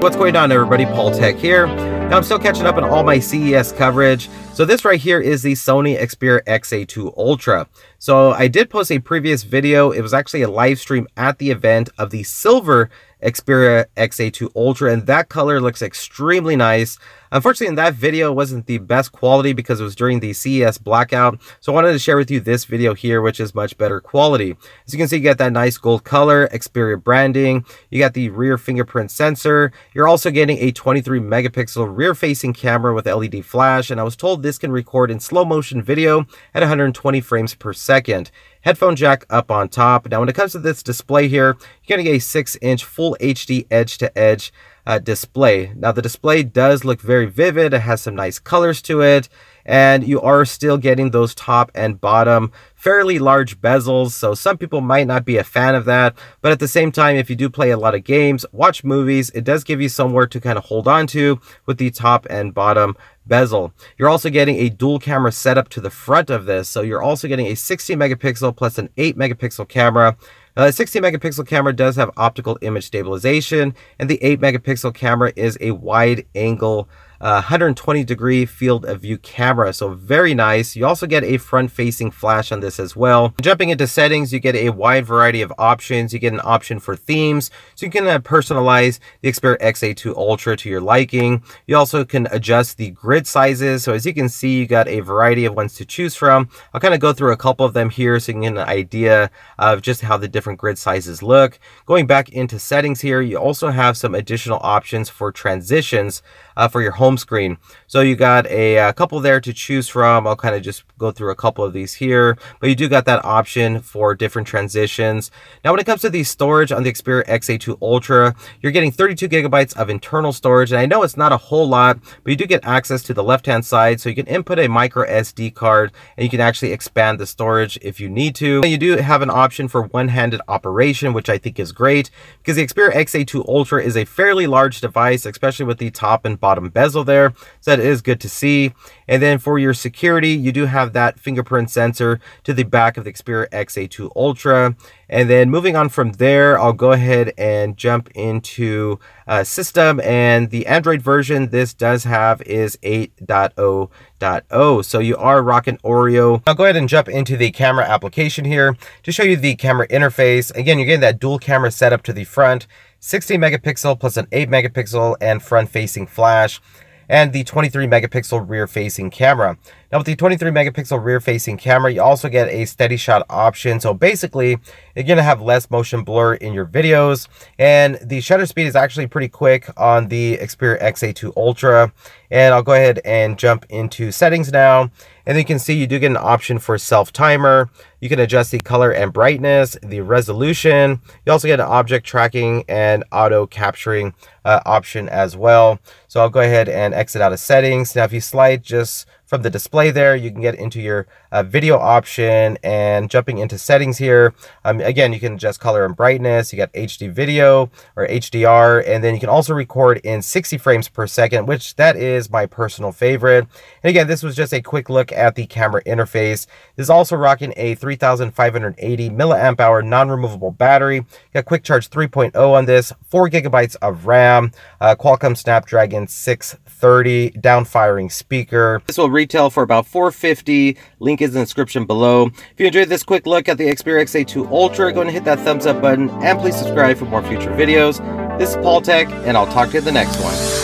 What's going on, everybody? Paul Tech here. Now I'm still catching up on all my CES coverage. So this right here is the Sony Xperia XA2 ULTRA. So I did post a previous video. It was actually a live stream at the event of the silver Xperia XA2 ULTRA, and that color looks extremely nice. Unfortunately, in that video, it wasn't the best quality because it was during the CES blackout. So I wanted to share with you this video here, which is much better quality. As you can see, you get that nice gold color, Xperia branding. You got the rear fingerprint sensor. You're also getting a 23 megapixel rear-facing camera with LED flash, and I was told this can record in slow motion video at 120 frames per second. Headphone jack up on top. Now, when it comes to this display here, you're getting a 6-inch full HD edge-to-edge display. Now, the display does look very vivid. It has some nice colors to it, and you are still getting those top and bottom fairly large bezels, so some people might not be a fan of that, but at the same time, if you do play a lot of games, watch movies, it does give you somewhere to kind of hold on to with the top and bottom bezel. You're also getting a dual camera setup to the front of this, so you're also getting a 60 megapixel plus an 8 megapixel camera. The 60 megapixel camera does have optical image stabilization, and the 8 megapixel camera is a wide angle 120 degree field of view camera, so very nice. You also get a front facing flash on this as well. Jumping into settings, you get a wide variety of options. You get an option for themes, so you can personalize the Xperia XA2 ULTRA to your liking. You also can adjust the grid sizes, so as you can see, you got a variety of ones to choose from. I'll kind of go through a couple of them here so you can get an idea of just how the different grid sizes look. Going back into settings here, you also have some additional options for transitions for your home screen. So you got a couple there to choose from. I'll kind of just go through a couple of these here, but you do got that option for different transitions. Now, when it comes to the storage on the Xperia XA2 ULTRA, you're getting 32 gigabytes of internal storage, and I know it's not a whole lot, but you do get access to the left-hand side, so you can input a micro SD card, and you can actually expand the storage if you need to. And you do have an option for one-handed operation, which I think is great, because the Xperia XA2 ULTRA is a fairly large device, especially with the top and bottom bezel there, so that is good to see. And then for your security, you do have that fingerprint sensor to the back of the Xperia XA2 ULTRA. And then moving on from there, I'll go ahead and jump into system, and the Android version this does have is 8.0.0, so you are rocking Oreo. I'll go ahead and jump into the camera application here to show you the camera interface. Again, you're getting that dual camera setup to the front, 60 megapixel plus an 8 megapixel and front facing flash, and the 23 megapixel rear facing camera. Now, with the 23 megapixel rear facing camera, you also get a steady shot option. So basically, you're going to have less motion blur in your videos, and the shutter speed is actually pretty quick on the Xperia XA2 ULTRA. And I'll go ahead and jump into settings now. And you can see you do get an option for self timer. You can adjust the color and brightness, the resolution. You also get an object tracking and auto capturing option as well. So I'll go ahead and exit out of settings. Now, if you slide just from the display there, you can get into your video option, and jumping into settings here, again, you can adjust color and brightness. You got HD video or HDR, and then you can also record in 60 frames per second, which that is my personal favorite. And again, this was just a quick look at the camera interface. This is also rocking a 3580 milliamp hour non-removable battery. Got quick charge 3.0 on this, 4 gigabytes of RAM, Qualcomm Snapdragon 630 down firing speaker. This will retail for about $450. Link is in the description below. If you enjoyed this quick look at the Xperia XA2 ULTRA, go ahead and hit that thumbs up button, and please subscribe for more future videos. This is Paul Tech, and I'll talk to you in the next one.